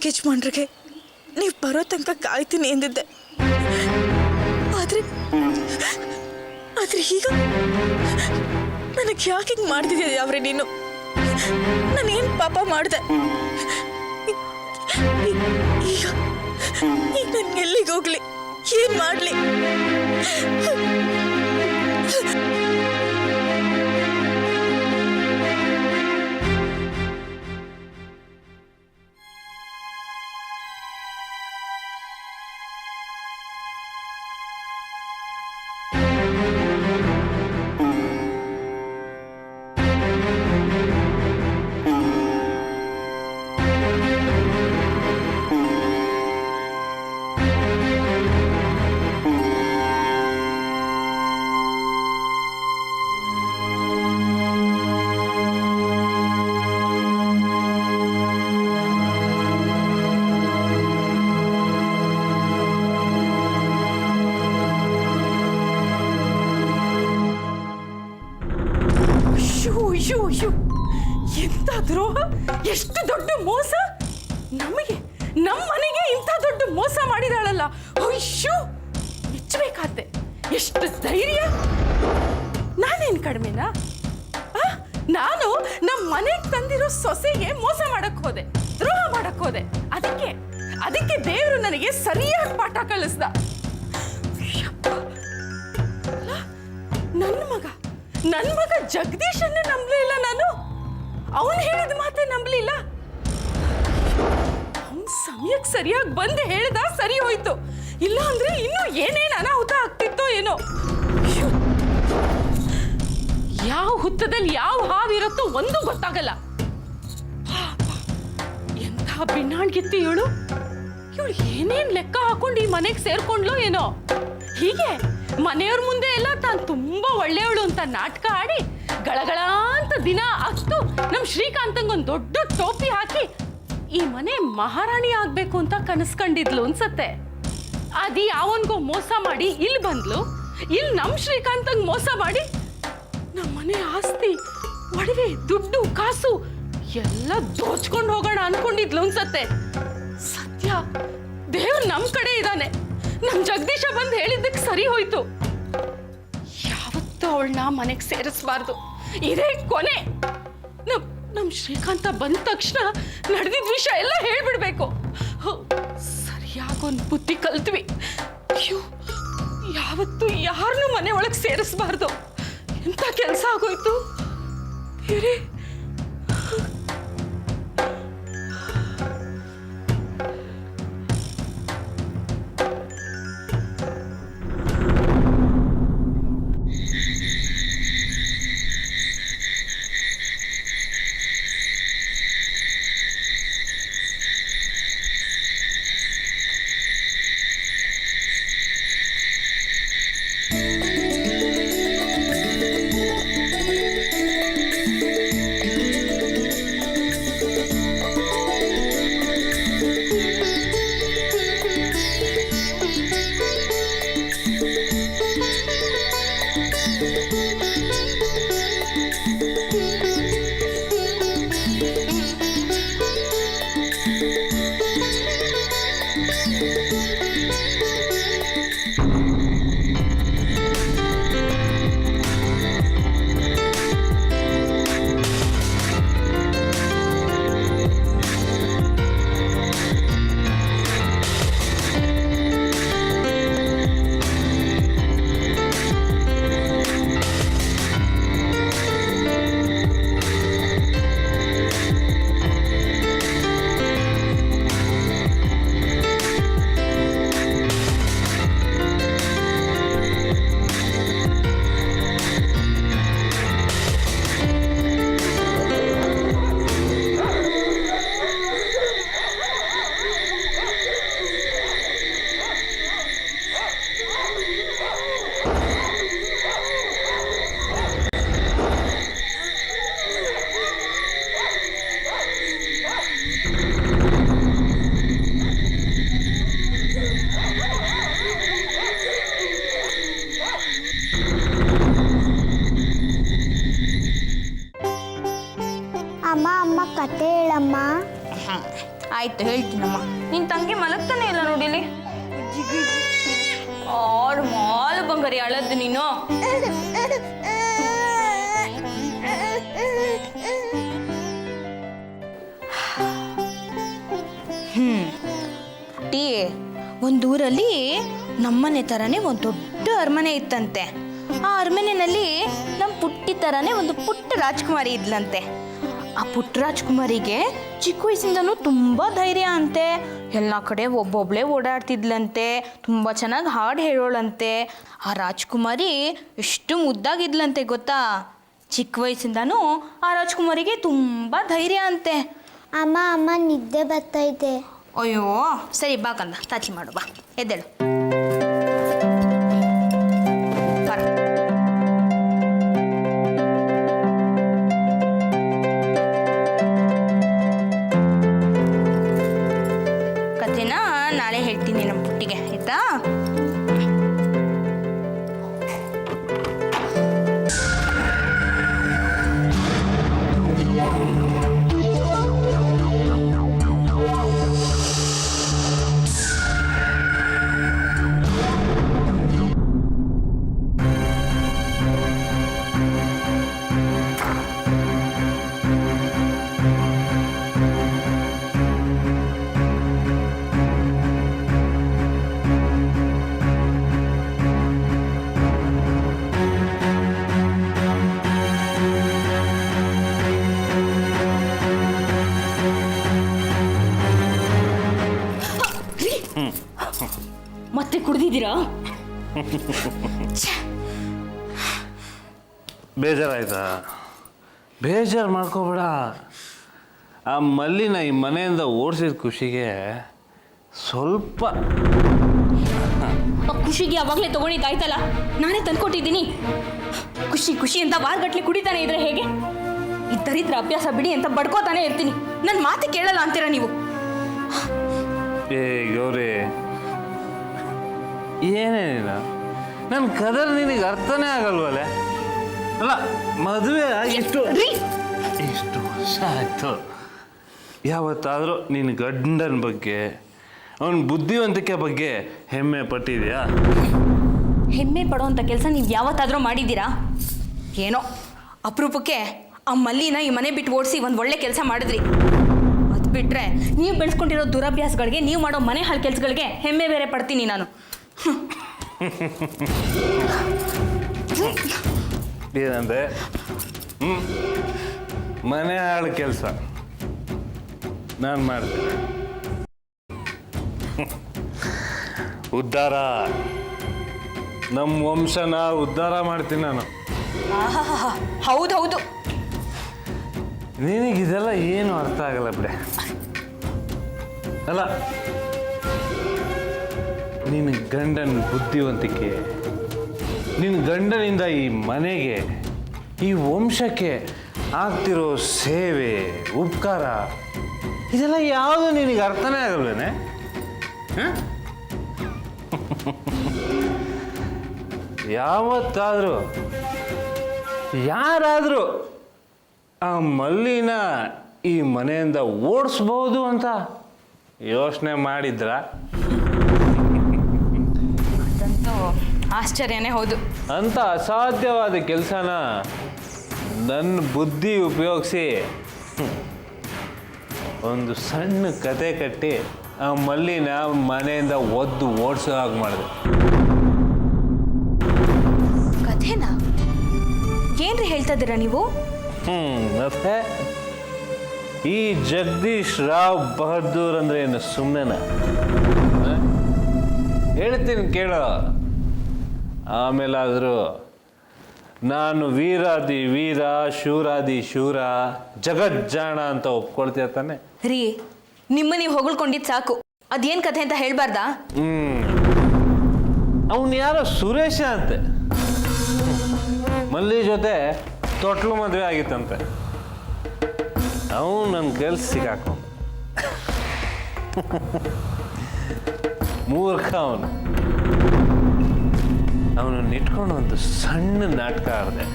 ಯಜಮಾನ್ರಿಗೆ ನೀವು ಬರೋ ತನಕ ಕಾಯ್ತೀನಿ ಎಂದಿದ್ದೆ. ಆದ್ರೆ ಈಗ ನನಗೆ ಯಾಕೆ ಹಿಂಗೆ ಮಾಡ್ತಿದ್ಯಾ ಯಾವ್ರೆ ನೀನು? ನಾನೇನು ಪಾಪ ಮಾಡಿದೆ? ಈಗ ನಾನು ಎಲ್ಲಿಗೆ ಹೋಗ್ಲಿ? ಏನ್ ಮಾಡ್ಲಿ? ಎಂತ ದ್ರೋಹ, ಎಷ್ಟು ದೊಡ್ಡ ಮೋಸ! ನಮಗೆ ನಮ್ಮ ಮನೆಗೆ ಇಂಥ ದೊಡ್ಡ ಮೋಸ ಮಾಡಿದಾಳಲ್ಲ. ಅಯ್ಯೋ, ಮೆಚ್ಚಬೇಕಾದ್ದೆ. ಎಷ್ಟು ಧೈರ್ಯ! ನಾನೇನ್ ಕಡಿಮೆನಾ? ನಾನು ನಮ್ಮ ಮನೆಗೆ ತಂದಿರೋ ಸೊಸೆಗೆ ಮೋಸ ಮಾಡಕ್ ಹೋದೆ, ದ್ರೋಹ ಮಾಡಕ್ ಹೋದೆ. ಅದಕ್ಕೆ ದೇವರು ನನಗೆ ಸರಿಯಾದ ಪಾಠ ಕಲಿಸ್ದ. ನನ್ನ ಮಗ ಜಗದೀಶನ್ನೇ ನಂಬಲೇ ಇಲ್ಲ ನಾನು. ಅವನು ಹೇಳಿದ ಮಾತೇ ನಂಬಲಿಲ್ಲ. ಅವನು ಸಮಯಕ್ಕೆ ಸರಿಯಾಗಿ ಬಂದು ಹೇಳ್ದ, ಸರಿ ಹೋಯ್ತು. ಇಲ್ಲ ಅಂದ್ರೆ ಇನ್ನೂ ಏನೇನು ಅನಾಹುತ ಆಗ್ತಿತ್ತೋ ಏನೋ. ಯಾವ ಹುತ್ತದಲ್ಲಿ ಯಾವ ಹಾವಿರುತ್ತೋ ಒಂದು ಗೊತ್ತಾಗಲ್ಲ. ಎಂಥ ಬಿನ್ನಾಣ್ಗಿತ್ತು ಇವಳು. ಏನೇನ್ ಲೆಕ್ಕ ಹಾಕೊಂಡು ಈ ಮನೆಗೆ ಸೇರ್ಕೊಂಡ್ಲೋ ಏನೋ. ಹೀಗೆ ಮನೆಯವ್ರ ಮುಂದೆ ಎಲ್ಲ ತಾನು ತುಂಬಾ ಒಳ್ಳೆಯವಳು ಅಂತ ನಾಟಕ ಆಡಿ ಗಳಗಳ ಅಂತ ದಿನ ಅಷ್ಟು ನಮ್ ಶ್ರೀಕಾಂತಂಗೊಂದು ದೊಡ್ಡ ಟೋಪಿ ಹಾಕಿ ಈ ಮನೆ ಮಹಾರಾಣಿ ಆಗ್ಬೇಕು ಅಂತ ಕನಸ್ಕೊಂಡಿದ್ಲು ಅನ್ಸತ್ತೆ. ಅದಿ ಯಾವನ್ಗೋ ಮೋಸ ಮಾಡಿ ಇಲ್ಲಿ ಬಂದ್ಲು. ಇಲ್ಲಿ ನಮ್ ಶ್ರೀಕಾಂತಂಗ್ ಮೋಸ ಮಾಡಿ ನಮ್ಮ ಮನೆ ಆಸ್ತಿ, ಒಡವೆ, ದುಡ್ಡು, ಕಾಸು ಎಲ್ಲ ದೋಚ್ಕೊಂಡು ಹೋಗೋಣ ಅನ್ಕೊಂಡಿದ್ಲು ಅನ್ಸತ್ತೆ. ಸತ್ಯ, ದೇವ್ರು ನಮ್ ಕಡೆ ಇದ್ದಾನೆ. ನಮ್ ಜಗದೀಶ ಬಂದು ಹೇಳಿದ್ದಕ್ಕೆ ಸರಿ ಹೋಯ್ತು. ಯಾವತ್ತೂ ಅವಳನ್ನ ಮನೆಗೆ ಸೇರಿಸಬಾರ್ದು. ಇದೇ ಕೊನೆ. ನಮ್ ಶ್ರೀಕಾಂತ ಬಂದ ತಕ್ಷಣ ನಡೆದಿದ್ದ ವಿಷಯ ಎಲ್ಲ ಹೇಳ್ಬಿಡ್ಬೇಕು. ಸರಿಯಾಗೊಂದು ಬುದ್ಧಿ ಕಲ್ತ್ವಿ. ಅಯ್ಯೋ, ಯಾವತ್ತೂ ಯಾರನ್ನೂ ಮನೆ ಒಳಗೆ ಸೇರಿಸಬಾರ್ದು. ಎಂತ ಕೆಲಸ ಆಗೋಯ್ತು. ಬೇರೆ ಅಮ್ಮ ಕತೆ ಹೇಳಮ್ಮ. ಆಯ್ತು ಹೇಳ್ತೀನಮ್ಮ. ನಿನ್ ತಂಗಿ ಮಲಗ್ತಾನೆ ಇಲ್ಲ ನೋಡಿಲಿ. ಆರು ಮಾಲು ಬಂಗಾರಿ ಅಳದ್ದು ನೀನು. ಟೀ ಒಂದೂರಲ್ಲಿ ನಮ್ಮನೆ ಥರನೇ ಒಂದು ದೊಡ್ಡ ಅರಮನೆ ಇತ್ತಂತೆ. ಆ ಅರಮನೆಯಲ್ಲಿ ನಮ್ಮ ಪುಟ್ಟಿ ಥರನೇ ಒಂದು ಪುಟ್ಟ ರಾಜ್ಕುಮಾರಿ ಇದ್ಲಂತೆ. ಆ ಪುಟ್ಟ ರಾಜ್ಕುಮಾರಿಗೆ ಚಿಕ್ಕ ವಯಸ್ಸಿಂದನೂ ತುಂಬ ಧೈರ್ಯ ಅಂತೆ. ಎಲ್ಲ ಕಡೆ ಒಬ್ಬೊಬ್ಳೆ ಓಡಾಡ್ತಿದ್ಲಂತೆ. ತುಂಬ ಚೆನ್ನಾಗಿ ಹಾಡು ಹೇಳೋಳಂತೆ. ಆ ರಾಜ್ಕುಮಾರಿ ಎಷ್ಟು ಮುದ್ದಾಗಿದ್ಲಂತೆ ಗೊತ್ತಾ. ಚಿಕ್ಕ ವಯಸ್ಸಿಂದನೂ ಆ ರಾಜ್ಕುಮಾರಿಗೆ ತುಂಬ ಧೈರ್ಯ ಅಂತೆ. ಅಮ್ಮ ಅಮ್ಮ ನಿದ್ದೆ ಬರ್ತೈತೆ. ಅಯ್ಯೋ ಸರಿ ಬಾ ಕಂದ, ತಾಚಿ ಮಾಡು ಬಾ, ಎದ್ದೇಳು. ಕಥೆನ ನಾಳೆ ಹೇಳ್ತೀನಿ ನಮ್ಮ ಪುಟ್ಟಿಗೆ, ಆಯ್ತಾ? ಮತ್ತೆ ಕುಡ್ದಿದ್ದೀರಾ? ಬೇಜಾರಾಯ್ತಾ? ಬೇಜಾರು ಮಾಡ್ಕೋಬೇಡ. ಆ ಮಲ್ಲಿನ ಈ ಮನೆಯಿಂದ ಓಡಿಸಿದ ಖುಷಿಗೆ ಸ್ವಲ್ಪ ಖುಷಿಗೆ ಯಾವಾಗಲೇ ತಗೊಂಡಿದ್ದಾಯ್ತಲ್ಲ, ನಾನೇ ತಂದ್ಕೊಟ್ಟಿದ್ದೀನಿ. ಖುಷಿ ಖುಷಿ ಅಂತ ವಾರಗಟ್ಲೆ ಕುಡಿತಾನೆ ಇದ್ರೆ ಹೇಗೆ? ಈ ದರಿದ್ರ ಅಭ್ಯಾಸ ಬಿಡಿ ಅಂತ ಬಡ್ಕೋತಾನೆ ಇರ್ತೀನಿ. ನನ್ನ ಮಾತು ಕೇಳಲ್ಲ ಅಂತೀರಾ ನೀವು? ಏ ಗೌರಿ, ಏನೇನಿಲ್ಲ, ನನ್ನ ಕದರ್ ನಿನಗೆ ಅರ್ಥನೇ ಆಗಲ್ವಲ್ಲೇ. ಅಲ್ಲ, ಮದುವೆ ಇಷ್ಟು ವರ್ಷ ಆಯ್ತು. ಯಾವತ್ತಾದರೂ ನಿನ್ನ ಗಂಡನ ಬಗ್ಗೆ, ಅವನ ಬುದ್ಧಿವಂತಿಕೆ ಬಗ್ಗೆ ಹೆಮ್ಮೆ ಪಟ್ಟಿದ್ಯಾ? ಹೆಮ್ಮೆ ಪಡೋವಂಥ ಕೆಲಸ ನೀವು ಯಾವತ್ತಾದರೂ ಮಾಡಿದ್ದೀರಾ? ಏನೋ ಅಪರೂಪಕ್ಕೆ ಆ ಮಲ್ಲಿನ ಈ ಮನೆ ಬಿಟ್ಟು ಓಡಿಸಿ ಒಂದು ಒಳ್ಳೆ ಕೆಲಸ ಮಾಡಿದ್ರಿ. ಅದು ಬಿಟ್ಟರೆ ನೀವು ಬೆಳೆಸ್ಕೊಂಡಿರೋ ದುರಭ್ಯಾಸಗಳಿಗೆ, ನೀವು ಮಾಡೋ ಮನೆ ಹಾಳು ಕೆಲಸಗಳಿಗೆ ಹೆಮ್ಮೆ ಬೇರೆ ಪಡ್ತೀನಿ ನಾನು. ಏನಂದ್ರೆ ಮನೆ ಹಾಳು ಕೆಲಸ ನಾನು ಮಾಡ್ತೀನಿ. ಉದ್ಧಾರ, ನಮ್ಮ ವಂಶನ ಉದ್ಧಾರ ಮಾಡ್ತೀನಿ ನಾನು. ಹೌದೌದು, ನಿನಗಿದೆಲ್ಲ ಏನು ಅರ್ಥ ಆಗಲ್ಲ ಬಿಡೆ. ಅಲ್ಲ, ನಿನ್ನ ಗಂಡನ ಬುದ್ಧಿವಂತಿಕೆ, ನಿನ್ನ ಗಂಡನಿಂದ ಈ ಮನೆಗೆ, ಈ ವಂಶಕ್ಕೆ ಆಗ್ತಿರೋ ಸೇವೆ, ಉಪಕಾರ, ಇದೆಲ್ಲ ಯಾವುದು ನಿನಗೆ ಅರ್ಥನೇ ಆಗಲ್ವೇನೆ? ಯಾವತ್ತಾದರೂ ಯಾರಾದರೂ ಆ ಮಲ್ಲಿನ ಈ ಮನೆಯಿಂದ ಓಡಿಸ್ಬೋದು ಅಂತ ಯೋಚನೆ ಮಾಡಿದ್ರ? ಅದಂತೂ ಆಶ್ಚರ್ಯನೇ ಹೌದು. ಅಂತ ಅಸಾಧ್ಯವಾದ ಕೆಲಸನ ನನ್ನ ಬುದ್ಧಿ ಉಪಯೋಗಿಸಿ ಒಂದು ಸಣ್ಣ ಕತೆ ಕಟ್ಟಿ ಆ ಮಲ್ಲಿನ ಮನೆಯಿಂದ ಒದ್ದು ಓಡಿಸೋ ಹಾಗೆ ಮಾಡಿದೆ. ಕಥೆನಾ? ಏನ್ರಿ ಹೇಳ್ತಾ ಇದ್ದೀರಾ ನೀವು? ಮತ್ತೆ ಈ ಜಗದೀಶ್ ರಾವ್ ಬಹದ್ದೂರ್ ಅಂದ್ರೆ ಏನು ಸುಮ್ಮನೆನಾ? ಹೇಳ್ತೀನಿ ಕೇಳೋ. ಆಮೇಲಾದರೂ ನಾನು ವೀರಾದಿ ವೀರ, ಶೂರಾದಿ ಶೂರ, ಜಗಜ್ಜಾಣ ಅಂತ ಒಪ್ಕೊಳ್ತೀಯ ತಾನೆ? ರೀ, ನಿಮ್ಮ ನೀವು ಹೊಗಳ್ಕೊಂಡಿದ್ದು ಸಾಕು. ಅದೇನು ಕಥೆ ಅಂತ ಹೇಳ್ಬಾರ್ದಾ? ಅವನು ಯಾರೋ ಸುರೇಶ ಅಂತೆ, ಮಲ್ಲಿ ಜೊತೆ ತೊಟ್ಲು ಮದುವೆ ಆಗಿತ್ತಂತೆ. ಅವನು ನನ್ನ ಕೆಲ್ಸ ಸಿಗಾಕೊಂಡ ಮೂರ್ಖ ಅವನು. ಅವನನ್ನು ಇಟ್ಕೊಂಡು ಒಂದು ಸಣ್ಣ ನಾಟಕ ಆಡಿದೆ.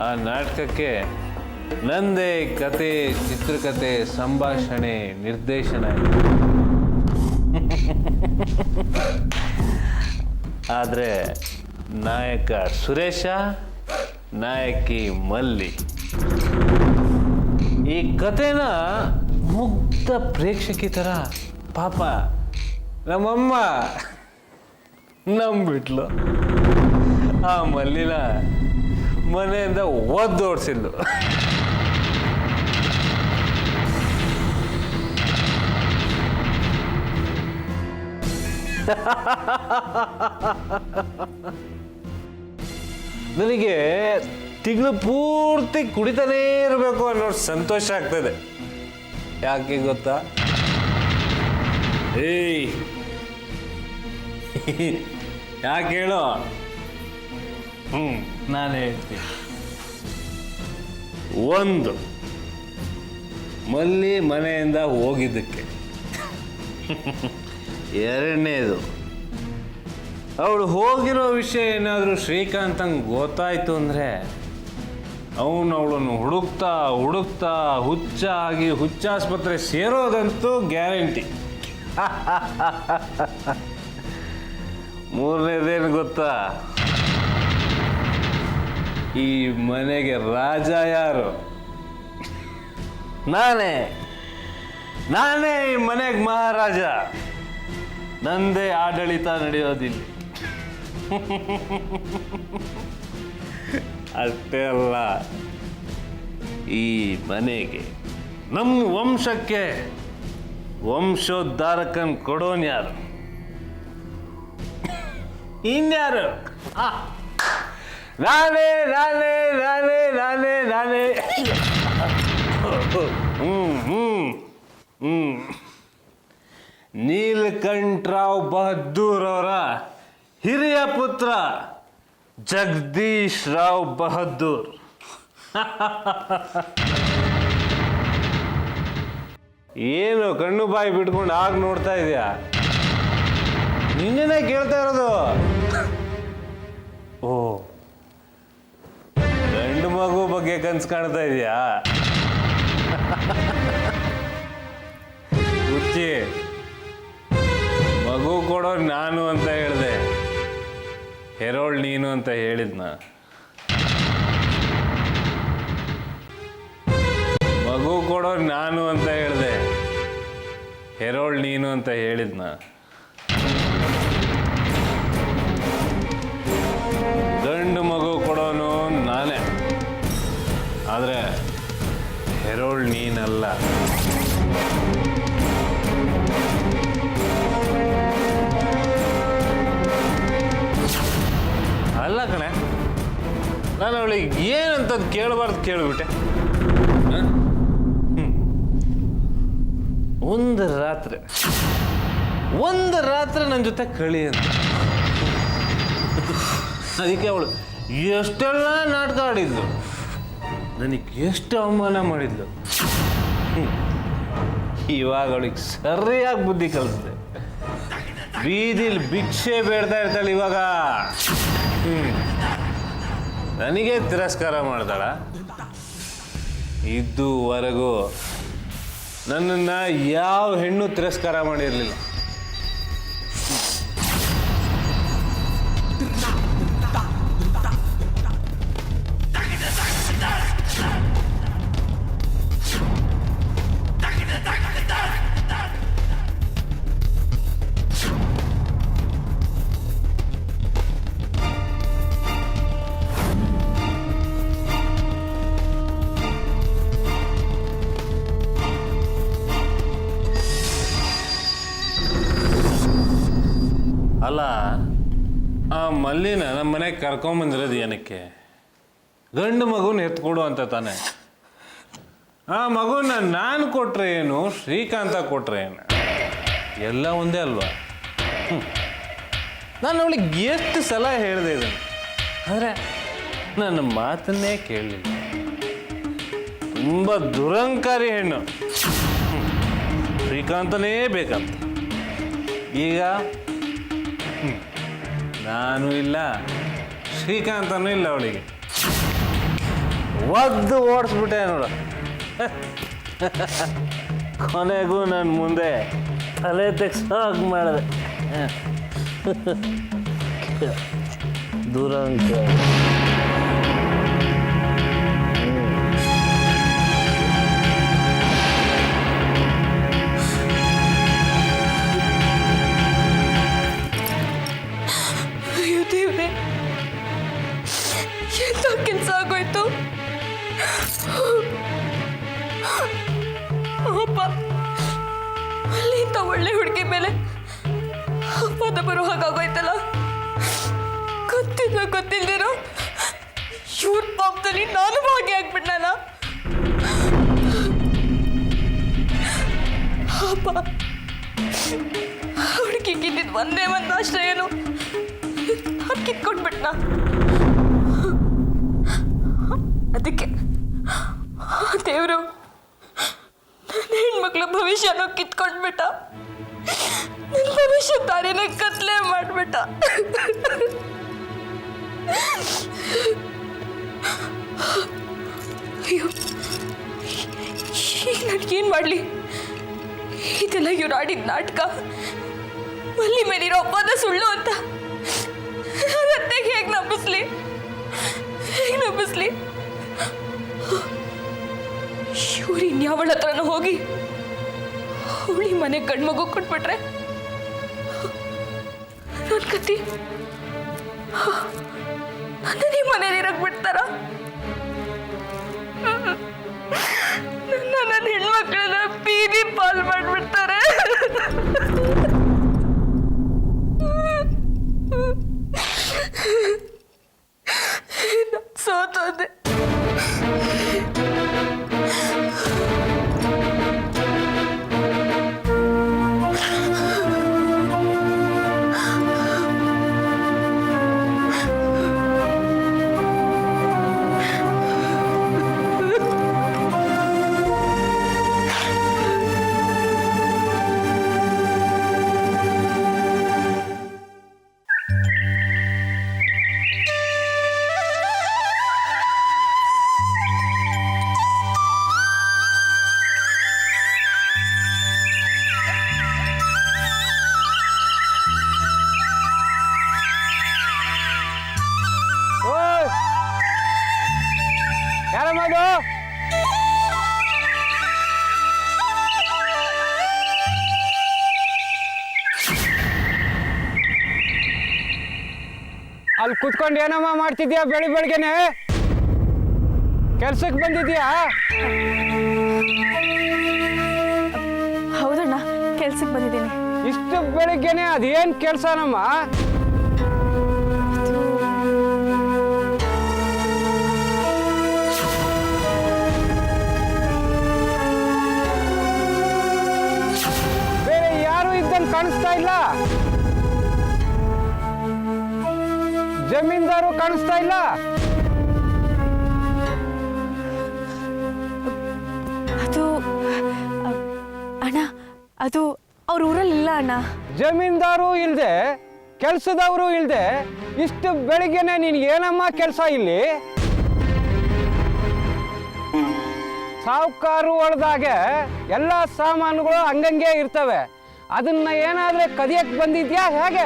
ಆ ನಾಟಕಕ್ಕೆ ನಂದೇ ಕತೆ, ಚಿತ್ರಕಥೆ, ಸಂಭಾಷಣೆ, ನಿರ್ದೇಶನ. ಆದರೆ ನಾಯಕ ಸುರೇಶ, ನಾಯಕಿ ಮಲ್ಲಿ. ಈ ಕತೆನ ಮುಗ್ಧ ಪ್ರೇಕ್ಷಕಿ ಥರ ಪಾಪ ನಮ್ಮಮ್ಮ ನಂಬಿಟ್ಲು. ಆ ಮಲ್ಲಿನ ಮನೆಯಿಂದ ಒದ್ದೋಡ್ಸಿದ್ಲು. ನನಗೆ ತಿಂಗಳು ಪೂರ್ತಿ ಕುಡಿತಾನೇ ಇರಬೇಕು ಅನ್ನೋ ಸಂತೋಷ ಆಗ್ತದೆ. ಯಾಕೆ ಗೊತ್ತಾ? ಏಯ್ ಯಾಕೆ ಹೇಳು? ನಾನು ಹೇಳ್ತೀನಿ. ಒಂದು, ಮಲ್ಲಿ ಮನೆಯಿಂದ ಹೋಗಿದ್ದಕ್ಕೆ. ಎರಡನೇದು, ಅವಳು ಹೋಗಿರೋ ವಿಷಯ ಏನಾದರೂ ಶ್ರೀಕಾಂತಂಗೆ ಗೊತ್ತಾಯ್ತು ಅಂದರೆ ಅವಳನ್ನು ಹುಡುಕ್ತಾ ಹುಡುಕ್ತಾ ಹುಚ್ಚಾಸ್ಪತ್ರೆ ಸೇರೋದಂತೂ ಗ್ಯಾರಂಟಿ. ಮೂರನೇದೇನು ಗೊತ್ತಾ? ಈ ಮನೆಗೆ ರಾಜ ಯಾರು? ನಾನೇ ಈ ಮನೆಗೆ ಮಹಾರಾಜ. ನಂದೇ ಆಡಳಿತ ನಡೆಯೋದಿಲ್ಲ. ಅಷ್ಟೇ ಅಲ್ಲ, ಈ ಮನೆಗೆ, ನಮ್ಮ ವಂಶಕ್ಕೆ ವಂಶೋದ್ಧಾರಕನ್ ಕೊಡೋನ್ ಯಾರು? ಇನ್ಯಾರು? ನಾನೇ. ನೀಲಕಂಠರಾವ್ ಬಹದ್ದೂರ್ ಅವರ ಹಿರಿಯ ಪುತ್ರ ಜಗದೀಶ್ ರಾವ್ ಬಹದ್ದೂರ್. ಏನು ಕಣ್ಣು ಬಾಯಿ ಬಿಟ್ಕೊಂಡು ಆಗ ನೋಡ್ತಾ ಇದೆಯಾ? ನಿನ್ನೆ ಕೇಳ್ತಾ ಇರೋದು. ಓ, ಗಂಡು ಮಗು ಬಗ್ಗೆ ಕನ್ಸು ಕಾಣ್ತಾ ಇದೆಯಾ? ಹುಚ್ಚಿ, ಮಗು ಕೊಡೋ ನಾನು ಅಂತ ಹೇಳಿದೆ, ಹೆರೋಳ್ ನೀನು ಅಂತ ಹೇಳಿದ್ನ. ಮಗು ಕೊಡೋ ನಾನು ಅಂತ ಹೇಳಿದೆ, ಹೆರೋಳ್ ನೀನು ಅಂತ ಹೇಳಿದ್ನ. ಗಂಡು ಮಗು ಕೊಡೋನು ನಾನೇ, ಆದರೆ ಹೆರೋಳ್ ನೀನಲ್ಲ. ಅಲ್ಲ ಕಣೆ, ನಾನು ಅವಳಿಗೆ ಏನಂತದ್ದು ಕೇಳಬಾರ್ದು ಕೇಳಿಬಿಟ್ಟೆ. ಒಂದು ರಾತ್ರಿ ನನ್ನ ಜೊತೆ ಕಳಿ ಅಂತ. ಅದಕ್ಕೆ ಅವಳು ಎಷ್ಟೆಲ್ಲ ನಾಟಕ ಆಡಿದ್ಲು, ನನಗೆ ಎಷ್ಟು ಅವಮಾನ ಮಾಡಿದ್ಲು. ಇವಾಗ ಅವಳಿಗೆ ಸರಿಯಾಗಿ ಬುದ್ಧಿ ಕಲಿಸಿದೆ. ಬೀದಿಲಿ ಭಿಕ್ಷೆ ಬೇಡ್ತಾ ಇರ್ತಾಳೆ ಇವಾಗ. ನನಗೆ ತಿರಸ್ಕಾರ ಮಾಡ್ತಾಳ. ಇದುವರೆಗೂ ನನ್ನನ್ನು ಯಾವ ಹೆಣ್ಣು ತಿರಸ್ಕಾರ ಮಾಡಿರಲಿಲ್ಲ. ಅಲ್ಲ, ಆ ಮಲ್ಲಿನ ನಮ್ಮ ಮನೆಗೆ ಕರ್ಕೊಂಬಂದಿರೋದು ಏನಕ್ಕೆ? ಗಂಡು ಮಗುನ ಎತ್ಕೊಡು ಅಂತ ತಾನೆ. ಆ ಮಗುನ ನಾನು ಕೊಟ್ರೆ ಏನು, ಶ್ರೀಕಾಂತ ಕೊಟ್ರೆ ಏನು, ಎಲ್ಲ ಒಂದೇ ಅಲ್ವಾ? ನಾನು ಅವಳಿಗೆ ಎಷ್ಟು ಸಲ ಹೇಳಿದೆ ಇದನ್ನು, ಆದರೆ ನನ್ನ ಮಾತನ್ನೇ ಕೇಳಲಿಲ್ಲ. ತುಂಬ ದುರಂಕಾರಿ ಹೆಣ್ಣು. ಶ್ರೀಕಾಂತನೇ ಬೇಕಂತ. ಈಗ ನಾನು ಇಲ್ಲ, ಶ್ರೀಕಾಂತನೂ ಇಲ್ಲ ಅವಳಿಗೆ. ಒದ್ದು ಓಡಿಸ್ಬಿಟ್ಟೆ ನೋಡು. ಕೊನೆಗೂ ನನ್ನ ಮುಂದೆ ತಲೆ ತೆಗ್ಸೋ ಹಾಗೆ ಮಾಡಿದೆ. ದೂರ ಅಂತ ಅಯ್ಯೋ ದೇವ್ರೆ, ಎಂತ ಕೆಲಸ ಆಗೋಯ್ತು. ಅಪ್ಪ ಅಲ್ಲಿಂದ ಒಳ್ಳೆ ಹುಡುಗಿ ಮೇಲೆ ಅಪ್ಪದ ಬರೋ ಹಾಗಾಗೋಯ್ತಲ್ಲ. ಗೊತ್ತಿಲ್ದಿರೋ ಇವ್ರ ಪಾಪದಲ್ಲಿ ನಾನು ಭಾಗಿಯಾಗ್ಬಿಟ್ನಲ್ಲ. ಅಪ್ಪ ಹುಡುಗಿಗಿದ್ದಿದ್ದು ಒಂದೇ ಒಂದು ಆಶ್ರಯನು ನಾನು ಕಿತ್ಕೊಂಡ್ಬಿಟ್ನ. ಅದಕ್ಕೆ ದೇವರು ನನ್ನ ಹೆಣ್ಮಕ್ಳ ಭವಿಷ್ಯನೂ ಕಿತ್ಕೊಂಡ್ಬಿಟ್ಟ. ನನ್ನ ಭವಿಷ್ಯ ದಾರಿನ ಕತ್ಲೆ ಮಾಡ್ಬಿಟ್ಟ. ಅಯ್ಯೋ, ಈಗ ನನಗೇನು ಮಾಡಲಿ? ಇದೆಲ್ಲ ಇವ್ರು ಆಡಿದ ನಾಟಕ. ಮಲ್ಲಿ ಮೇಲಿರೋ ಅಪ್ಪನ ಸುಳ್ಳು ಅಂತ ರತ್ತೆಗೆ ಹೇಗೆ ನಂಬಿಸ್ಲಿ? ಇವ್ರು ಇನ್ಯಾವಳ ಹತ್ರನೂ ಹೋಗಿ ಅವಳಿ ಮನೆ ಗಂಡ್ಮಗು ಕೊಟ್ಬಿಟ್ರೆ ನನ್ನ ಕತ್ತಿ ನನ್ನದೇ ಮನೇಲಿ ಇರಕ್ ಬಿಡ್ತಾರ? ನನ್ನ ಹೆಣ್ಮಕ್ಳನ್ನ ಬೀದಿ ಪಾಲ್ ಮಾಡ್ಬಿಡ್ತಾರೆ. ಸೋತೋದೆ. ಯಾರಮ್ಮದು? ಅಲ್ಲಿ ಕುತ್ಕೊಂಡು ಏನಮ್ಮ ಮಾಡ್ತಿದ್ಯಾ? ಬೆಳಿಗ್ಗೆನೆ ಕೆಲ್ಸಕ್ಕೆ ಬಂದಿದ್ಯಾ? ಹೌದಣ್ಣ, ಕೆಲ್ಸಕ್ಕೆ ಬಂದಿದ್ದೀನಿ. ಇಷ್ಟು ಬೆಳಿಗ್ಗೆನೆ ಅದೇನು ಕೆಲಸನಮ್ಮ? ಬೇರೆ ಯಾರು ಇದ್ದಂಗೆ ಕಾಣಿಸ್ತಾ ಇಲ್ಲ. ಜಮೀನ್ದಾರು ಕಾಣಿಸ್ತಾ ಇಲ್ಲ. ಅದು ಅಣ್ಣ, ಅದು ಅವ್ರ ಊರಲ್ಲಿಲ್ಲ ಅಣ್ಣ. ಜಮೀನ್ದಾರು ಇಲ್ದೆ, ಕೆಲಸದವರು ಇಲ್ದೆ, ಇಷ್ಟು ಬೆಳಿಗ್ಗೆನೆ ನೀನು ಏನಮ್ಮ ಕೆಲಸ ಇಲ್ಲಿ? ಸಾಹುಕಾರು ಹೊಡೆದಾಗೆ ಎಲ್ಲ ಸಾಮಾನುಗಳು ಹಂಗಂಗೆ ಇರ್ತವೆ. ಅದನ್ನ ಏನಾದ್ರೆ ಕದಿಯಕ್ಕೆ ಬಂದಿದ್ಯಾ ಹೇಗೆ?